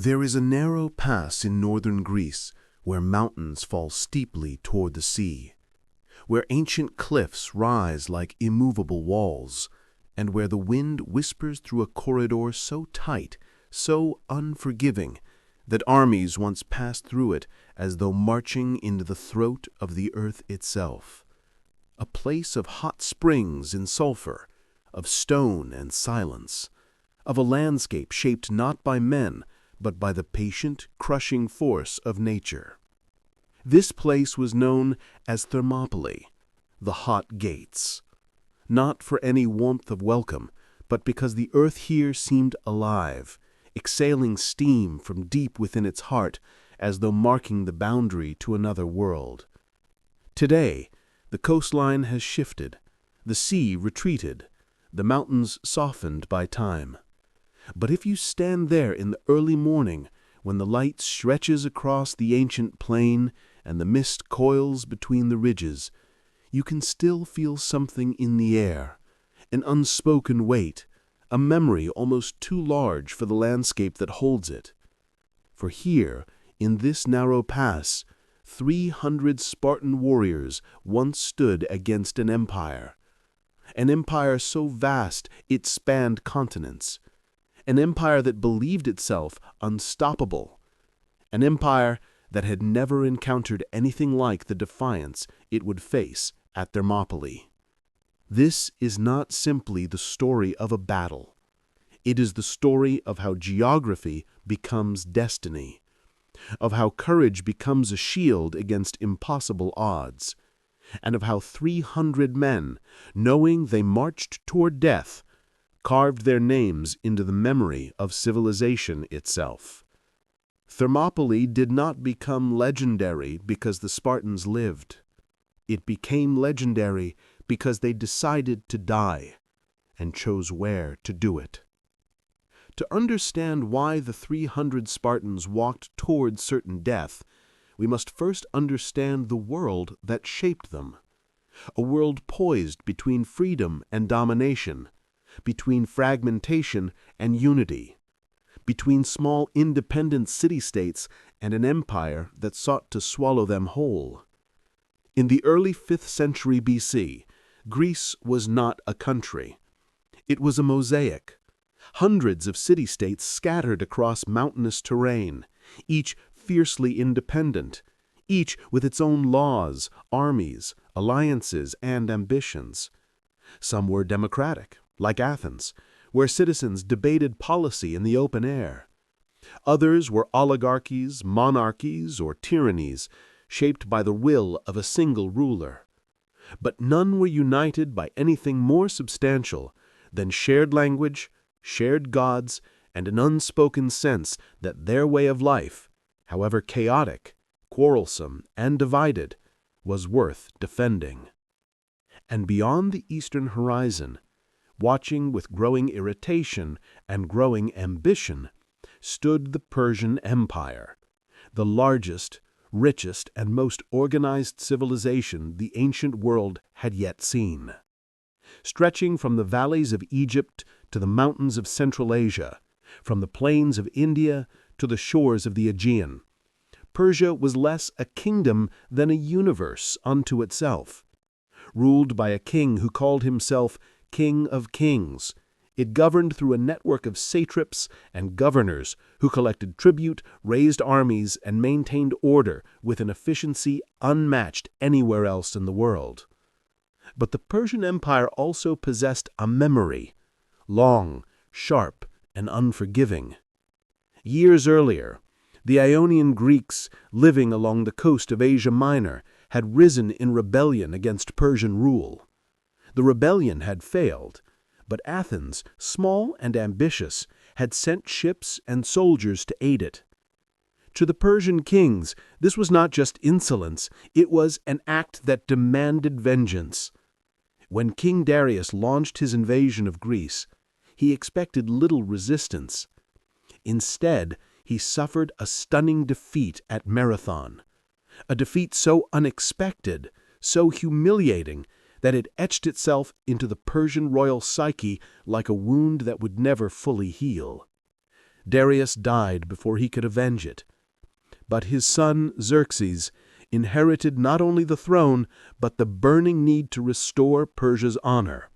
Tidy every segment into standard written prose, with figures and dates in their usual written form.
There is a narrow pass in northern Greece where mountains fall steeply toward the sea, where ancient cliffs rise like immovable walls, and where the wind whispers through a corridor so tight, so unforgiving, that armies once passed through it as though marching into the throat of the earth itself. A place of hot springs in sulfur, of stone and silence, of a landscape shaped not by men, but by the patient, crushing force of nature. This place was known as Thermopylae, the hot gates, not for any warmth of welcome, but because the earth here seemed alive, exhaling steam from deep within its heart as though marking the boundary to another world. Today, the coastline has shifted, the sea retreated, the mountains softened by time. But if you stand there in the early morning, when the light stretches across the ancient plain and the mist coils between the ridges, you can still feel something in the air, an unspoken weight, a memory almost too large for the landscape that holds it. For here, in this narrow pass, 300 Spartan warriors once stood against an empire so vast it spanned continents, an empire that believed itself unstoppable, an empire that had never encountered anything like the defiance it would face at Thermopylae. This is not simply the story of a battle. It is the story of how geography becomes destiny, of how courage becomes a shield against impossible odds, and of how 300 men, knowing they marched toward death, carved their names into the memory of civilization itself. Thermopylae did not become legendary because the Spartans lived. It became legendary because they decided to die and chose where to do it. To understand why the 300 Spartans walked toward certain death, we must first understand the world that shaped them, a world poised between freedom and domination, between fragmentation and unity, between small independent city-states and an empire that sought to swallow them whole. In the early 5th century BC, Greece was not a country. It was a mosaic. Hundreds of city-states scattered across mountainous terrain, each fiercely independent, each with its own laws, armies, alliances, and ambitions. Some were democratic, like Athens, where citizens debated policy in the open air. Others were oligarchies, monarchies, or tyrannies, shaped by the will of a single ruler. But none were united by anything more substantial than shared language, shared gods, and an unspoken sense that their way of life, however chaotic, quarrelsome, and divided, was worth defending. And beyond the eastern horizon, watching with growing irritation and growing ambition, stood the Persian Empire, the largest, richest, and most organized civilization the ancient world had yet seen. Stretching from the valleys of Egypt to the mountains of Central Asia, from the plains of India to the shores of the Aegean, Persia was less a kingdom than a universe unto itself. Ruled by a king who called himself King of Kings, it governed through a network of satraps and governors who collected tribute, raised armies, and maintained order with an efficiency unmatched anywhere else in the world. But the Persian Empire also possessed a memory, long, sharp, and unforgiving. Years earlier, the Ionian Greeks living along the coast of Asia Minor had risen in rebellion against Persian rule. The rebellion had failed, but Athens, small and ambitious, had sent ships and soldiers to aid it. To the Persian kings, this was not just insolence, it was an act that demanded vengeance. When King Darius launched his invasion of Greece, he expected little resistance. Instead, he suffered a stunning defeat at Marathon, a defeat so unexpected, so humiliating, that it etched itself into the Persian royal psyche like a wound that would never fully heal. Darius died before he could avenge it. But his son, Xerxes, inherited not only the throne, but the burning need to restore Persia's honor.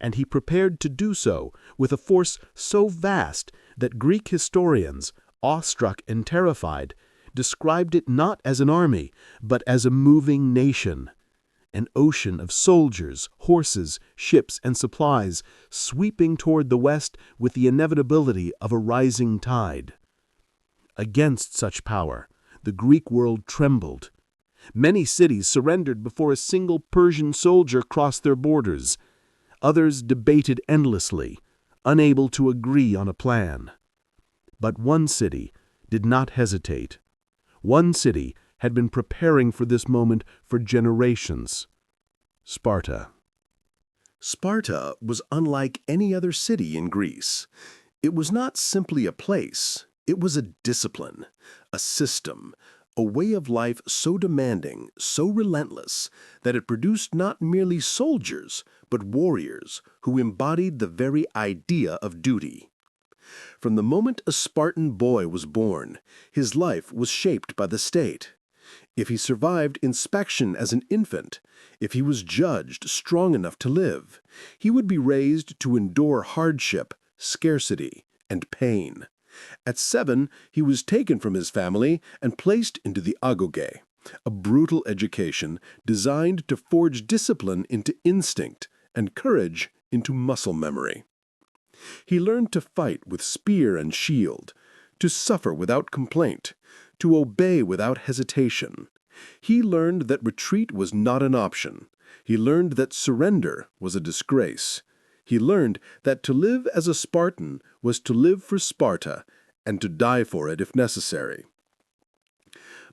And he prepared to do so with a force so vast that Greek historians, awestruck and terrified, described it not as an army, but as a moving nation. An ocean of soldiers, horses, ships, and supplies sweeping toward the west with the inevitability of a rising tide. Against such power, the Greek world trembled. Many cities surrendered before a single Persian soldier crossed their borders. Others debated endlessly, unable to agree on a plan. But one city did not hesitate. One city had been preparing for this moment for generations: Sparta. Sparta was unlike any other city in Greece. It was not simply a place, it was a discipline, a system, a way of life so demanding, so relentless, that it produced not merely soldiers, but warriors who embodied the very idea of duty. From the moment a Spartan boy was born, his life was shaped by the state. If he survived inspection as an infant, if he was judged strong enough to live, he would be raised to endure hardship, scarcity, and pain. At 7, he was taken from his family and placed into the agoge, a brutal education designed to forge discipline into instinct and courage into muscle memory. He learned to fight with spear and shield, to suffer without complaint, to obey without hesitation. He learned that retreat was not an option. He learned that surrender was a disgrace. He learned that to live as a Spartan was to live for Sparta and to die for it if necessary.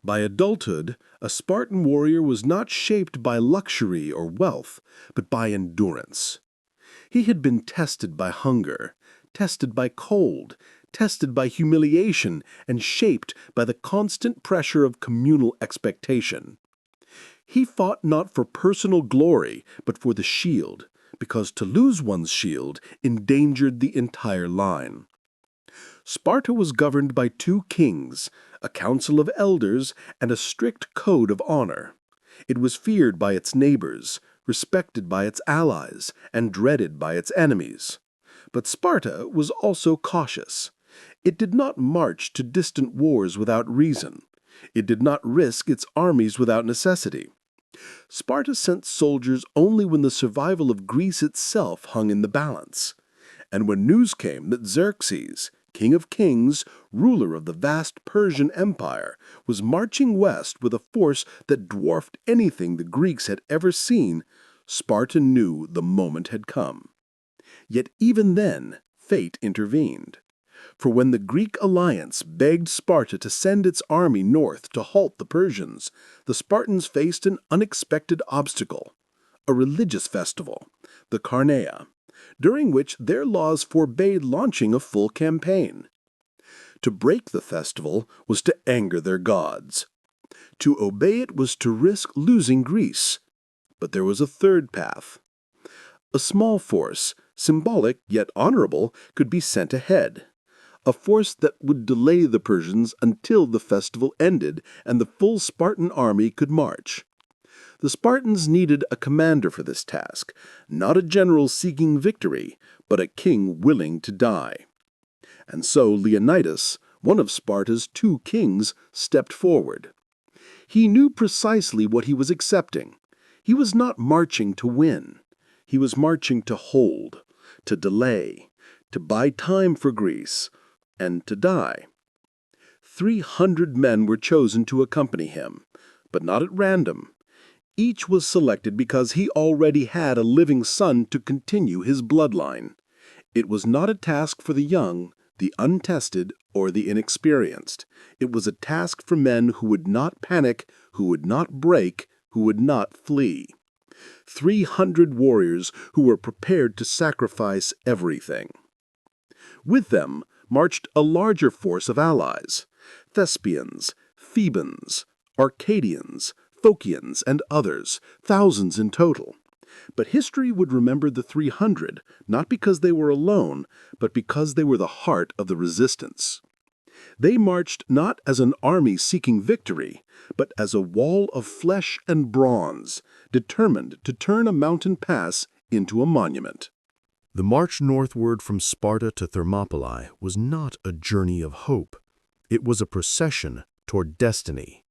By adulthood, a Spartan warrior was not shaped by luxury or wealth, but by endurance. He had been tested by hunger, tested by cold, tested by humiliation, and shaped by the constant pressure of communal expectation. He fought not for personal glory, but for the shield, because to lose one's shield endangered the entire line. Sparta was governed by 2 kings, a council of elders, and a strict code of honor. It was feared by its neighbors, respected by its allies, and dreaded by its enemies. But Sparta was also cautious. It did not march to distant wars without reason. It did not risk its armies without necessity. Sparta sent soldiers only when the survival of Greece itself hung in the balance. And when news came that Xerxes, king of kings, ruler of the vast Persian Empire, was marching west with a force that dwarfed anything the Greeks had ever seen, Sparta knew the moment had come. Yet even then, fate intervened. For when the Greek alliance begged Sparta to send its army north to halt the Persians, the Spartans faced an unexpected obstacle: a religious festival, the Carneia, during which their laws forbade launching a full campaign. To break the festival was to anger their gods. To obey it was to risk losing Greece. But there was a third path. A small force, symbolic yet honorable, could be sent ahead. A force that would delay the Persians until the festival ended and the full Spartan army could march. The Spartans needed a commander for this task, not a general seeking victory, but a king willing to die. And so Leonidas, one of Sparta's 2 kings, stepped forward. He knew precisely what he was accepting. He was not marching to win. He was marching to hold, to delay, to buy time for Greece, and to die. 300 men were chosen to accompany him, but not at random. Each was selected because he already had a living son to continue his bloodline. It was not a task for the young, the untested, or the inexperienced. It was a task for men who would not panic, who would not break, who would not flee. 300 warriors who were prepared to sacrifice everything. With them marched a larger force of allies: Thespians, Thebans, Arcadians, Phocians, and others, thousands in total. But history would remember the 300, not because they were alone, but because they were the heart of the resistance. They marched not as an army seeking victory, but as a wall of flesh and bronze, determined to turn a mountain pass into a monument. The march northward from Sparta to Thermopylae was not a journey of hope. It was a procession toward destiny.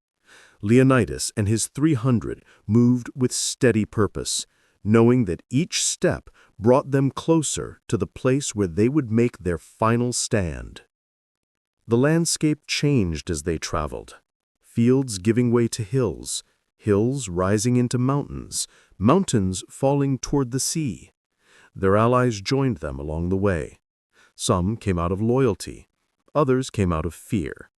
Leonidas and his 300 moved with steady purpose, knowing that each step brought them closer to the place where they would make their final stand. The landscape changed as they traveled, fields giving way to hills, hills rising into mountains, mountains falling toward the sea. Their allies joined them along the way. Some came out of loyalty, others came out of fear.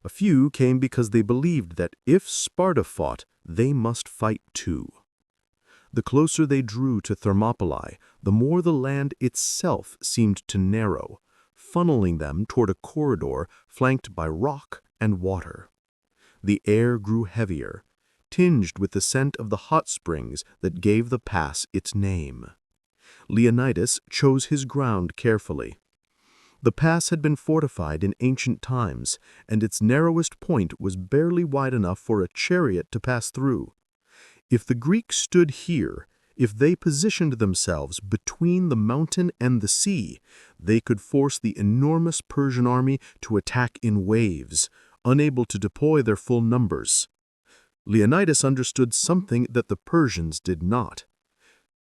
A few came because they believed that if Sparta fought, they must fight too. The closer they drew to Thermopylae, the more the land itself seemed to narrow, funneling them toward a corridor flanked by rock and water. The air grew heavier, tinged with the scent of the hot springs that gave the pass its name. Leonidas chose his ground carefully. The pass had been fortified in ancient times, and its narrowest point was barely wide enough for a chariot to pass through. If the Greeks stood here, if they positioned themselves between the mountain and the sea, they could force the enormous Persian army to attack in waves, unable to deploy their full numbers. Leonidas understood something that the Persians did not.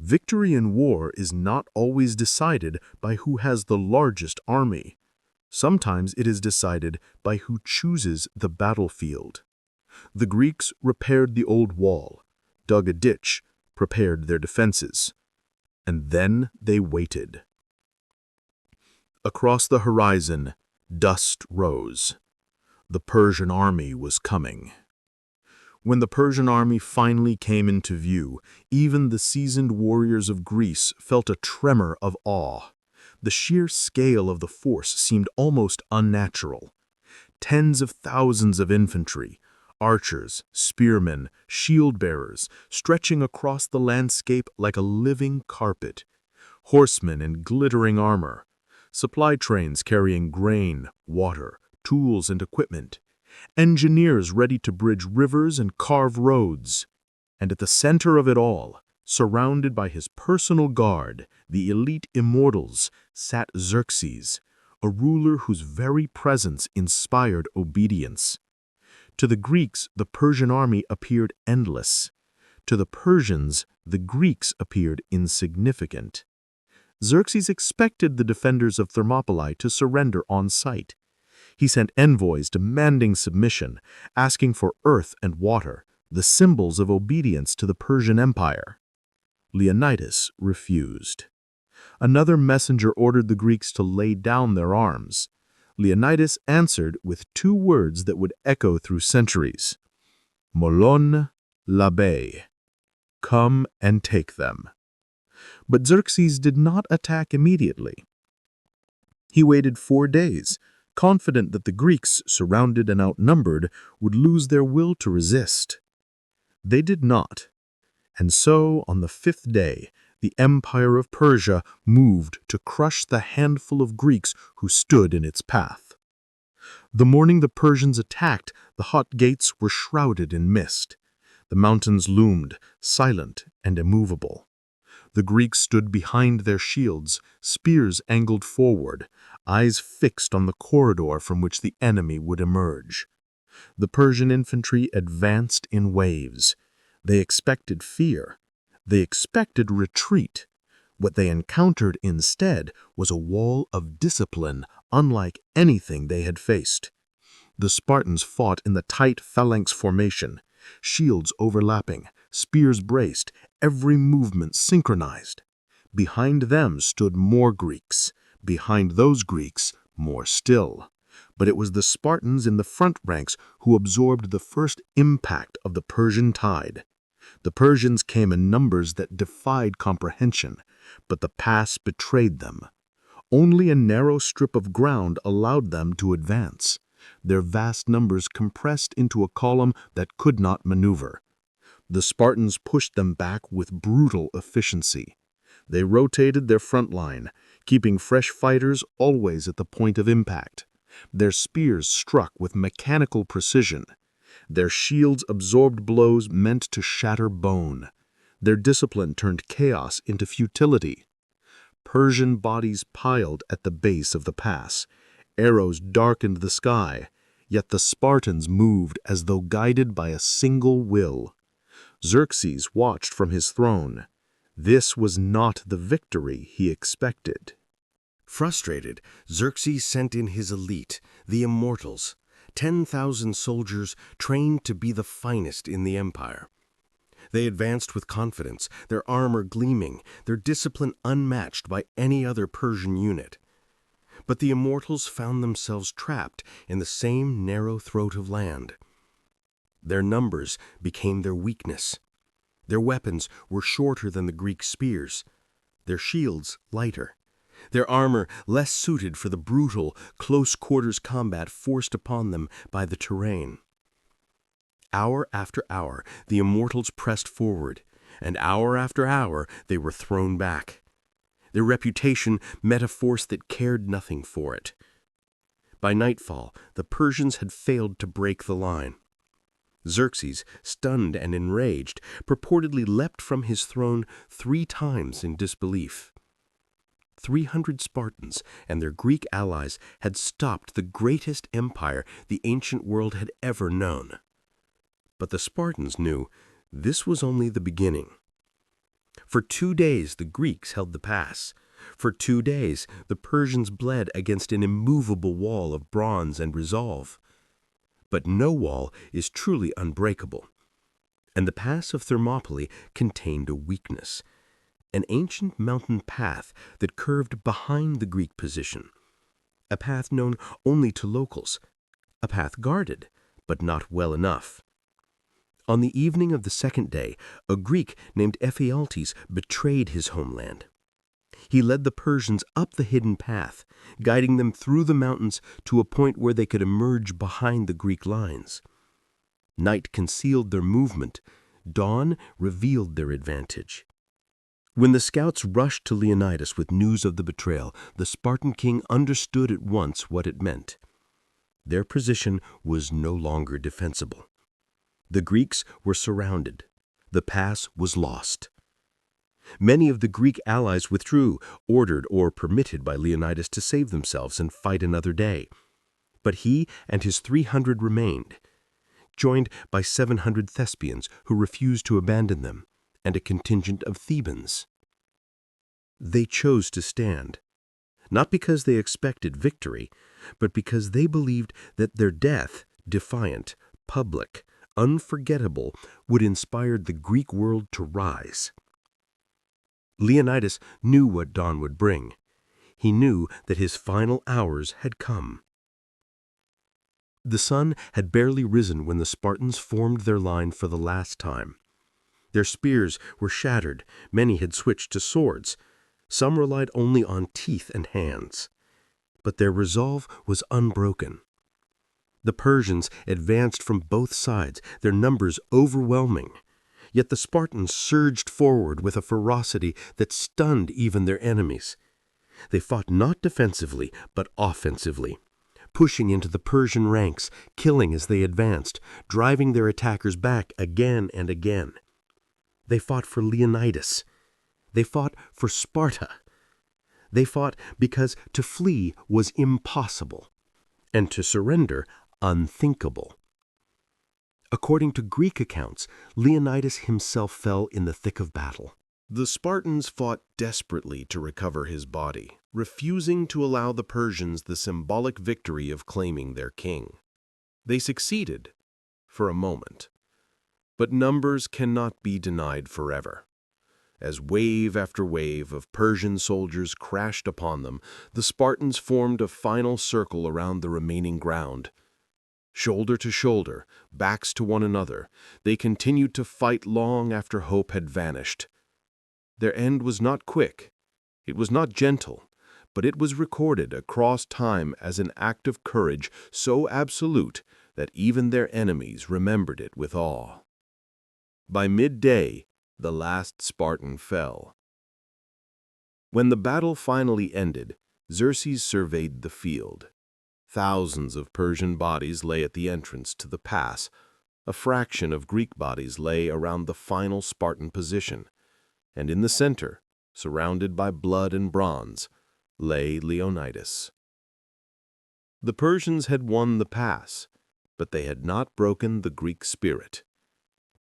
Victory in war is not always decided by who has the largest army. Sometimes it is decided by who chooses the battlefield. The Greeks repaired the old wall, dug a ditch, prepared their defenses. And then they waited. Across the horizon, dust rose. The Persian army was coming. When the Persian army finally came into view, even the seasoned warriors of Greece felt a tremor of awe. The sheer scale of the force seemed almost unnatural. Tens of thousands of infantry, archers, spearmen, shield-bearers, stretching across the landscape like a living carpet. Horsemen in glittering armor, supply trains carrying grain, water, tools, and equipment. Engineers ready to bridge rivers and carve roads. And at the center of it all, surrounded by his personal guard, the elite immortals, sat Xerxes, a ruler whose very presence inspired obedience. To the Greeks, the Persian army appeared endless. To the Persians, the Greeks appeared insignificant. Xerxes expected the defenders of Thermopylae to surrender on sight. He sent envoys demanding submission, asking for earth and water, the symbols of obedience to the Persian Empire. Leonidas refused. Another messenger ordered the Greeks to lay down their arms. Leonidas answered with two words that would echo through centuries. Molon labe. Come and take them. But Xerxes did not attack immediately. He waited 4 days, confident that the Greeks, surrounded and outnumbered, would lose their will to resist. They did not. And so, on the 5th day, the Empire of Persia moved to crush the handful of Greeks who stood in its path. The morning the Persians attacked, the hot gates were shrouded in mist. The mountains loomed, silent and immovable. The Greeks stood behind their shields, spears angled forward, eyes fixed on the corridor from which the enemy would emerge. The Persian infantry advanced in waves. They expected fear. They expected retreat. What they encountered instead was a wall of discipline unlike anything they had faced. The Spartans fought in the tight phalanx formation, shields overlapping, spears braced, every movement synchronized. Behind them stood more Greeks. Behind those Greeks, more still. But it was the Spartans in the front ranks who absorbed the first impact of the Persian tide. The Persians came in numbers that defied comprehension, but the pass betrayed them. Only a narrow strip of ground allowed them to advance. Their vast numbers compressed into a column that could not maneuver. The Spartans pushed them back with brutal efficiency. They rotated their front line, keeping fresh fighters always at the point of impact. Their spears struck with mechanical precision. Their shields absorbed blows meant to shatter bone. Their discipline turned chaos into futility. Persian bodies piled at the base of the pass. Arrows darkened the sky, yet the Spartans moved as though guided by a single will. Xerxes watched from his throne. This was not the victory he expected. Frustrated, Xerxes sent in his elite, the Immortals, 10,000 soldiers trained to be the finest in the empire. They advanced with confidence, their armor gleaming, their discipline unmatched by any other Persian unit. But the Immortals found themselves trapped in the same narrow throat of land. Their numbers became their weakness. Their weapons were shorter than the Greek spears, their shields lighter, their armor less suited for the brutal, close-quarters combat forced upon them by the terrain. Hour after hour, the Immortals pressed forward, and hour after hour they were thrown back. Their reputation met a force that cared nothing for it. By nightfall, the Persians had failed to break the line. Xerxes, stunned and enraged, purportedly leapt from his throne 3 times in disbelief. 300 Spartans and their Greek allies had stopped the greatest empire the ancient world had ever known. But the Spartans knew this was only the beginning. For 2 days the Greeks held the pass. For 2 days the Persians bled against an immovable wall of bronze and resolve. But no wall is truly unbreakable. And the pass of Thermopylae contained a weakness, an ancient mountain path that curved behind the Greek position, a path known only to locals, a path guarded, but not well enough. On the evening of the 2nd day, a Greek named Ephialtes betrayed his homeland. He led the Persians up the hidden path, guiding them through the mountains to a point where they could emerge behind the Greek lines. Night concealed their movement. Dawn revealed their advantage. When the scouts rushed to Leonidas with news of the betrayal, the Spartan king understood at once what it meant. Their position was no longer defensible. The Greeks were surrounded. The pass was lost. Many of the Greek allies withdrew, ordered or permitted by Leonidas to save themselves and fight another day. But he and his 300 remained, joined by 700 Thespians who refused to abandon them, and a contingent of Thebans. They chose to stand, not because they expected victory, but because they believed that their death, defiant, public, unforgettable, would inspire the Greek world to rise. Leonidas knew what dawn would bring. He knew that his final hours had come. The sun had barely risen when the Spartans formed their line for the last time. Their spears were shattered, many had switched to swords. Some relied only on teeth and hands. But their resolve was unbroken. The Persians advanced from both sides, their numbers overwhelming. Yet the Spartans surged forward with a ferocity that stunned even their enemies. They fought not defensively, but offensively, pushing into the Persian ranks, killing as they advanced, driving their attackers back again and again. They fought for Leonidas. They fought for Sparta. They fought because to flee was impossible, and to surrender unthinkable. According to Greek accounts, Leonidas himself fell in the thick of battle. The Spartans fought desperately to recover his body, refusing to allow the Persians the symbolic victory of claiming their king. They succeeded, for a moment. But numbers cannot be denied forever. As wave after wave of Persian soldiers crashed upon them, the Spartans formed a final circle around the remaining ground. Shoulder to shoulder, backs to one another, they continued to fight long after hope had vanished. Their end was not quick, it was not gentle, but it was recorded across time as an act of courage so absolute that even their enemies remembered it with awe. By midday, the last Spartan fell. When the battle finally ended, Xerxes surveyed the field. Thousands of Persian bodies lay at the entrance to the pass. A fraction of Greek bodies lay around the final Spartan position, and in the center, surrounded by blood and bronze, lay Leonidas. The Persians had won the pass, but they had not broken the Greek spirit.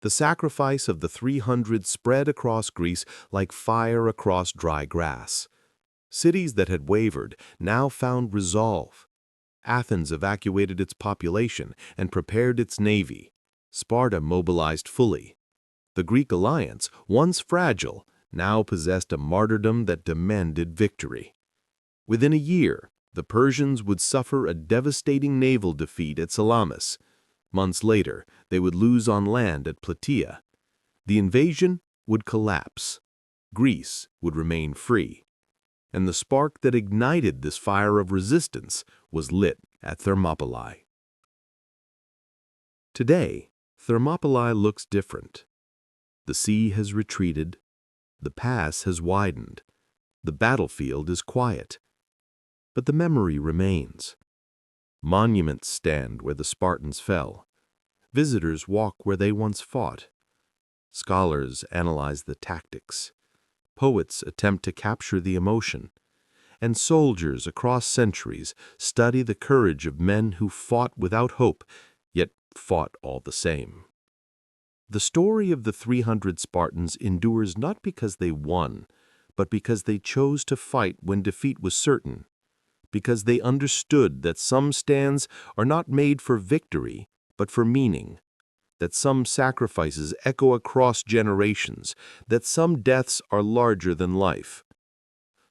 The sacrifice of the 300 spread across Greece like fire across dry grass. Cities that had wavered now found resolve. Athens evacuated its population and prepared its navy. Sparta mobilized fully. The Greek alliance, once fragile, now possessed a martyrdom that demanded victory. Within a year, the Persians would suffer a devastating naval defeat at Salamis. Months later, they would lose on land at Plataea. The invasion would collapse. Greece would remain free. And the spark that ignited this fire of resistance was lit at Thermopylae. Today, Thermopylae looks different. The sea has retreated. The pass has widened. The battlefield is quiet. But the memory remains. Monuments stand where the Spartans fell. Visitors walk where they once fought. Scholars analyze the tactics. Poets attempt to capture the emotion. And soldiers across centuries study the courage of men who fought without hope, yet fought all the same. The story of the 300 Spartans endures not because they won, but because they chose to fight when defeat was certain. Because they understood that some stands are not made for victory, but for meaning, that some sacrifices echo across generations, that some deaths are larger than life.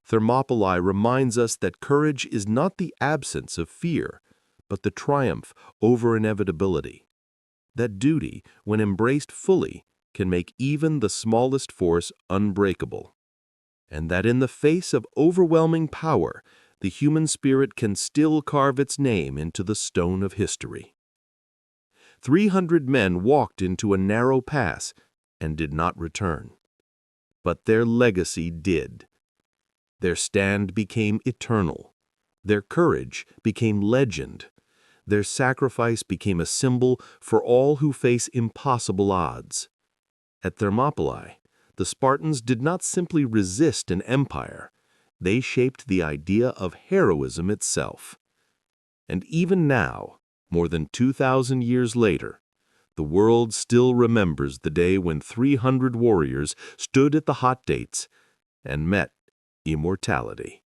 Thermopylae reminds us that courage is not the absence of fear, but the triumph over inevitability. That duty, when embraced fully, can make even the smallest force unbreakable. And that in the face of overwhelming power, the human spirit can still carve its name into the stone of history. 300 men walked into a narrow pass and did not return. But their legacy did. Their stand became eternal. Their courage became legend. Their sacrifice became a symbol for all who face impossible odds. At Thermopylae, the Spartans did not simply resist an empire. They shaped the idea of heroism itself. And even now, more than 2,000 years later, the world still remembers the day when 300 warriors stood at the hot dates and met immortality.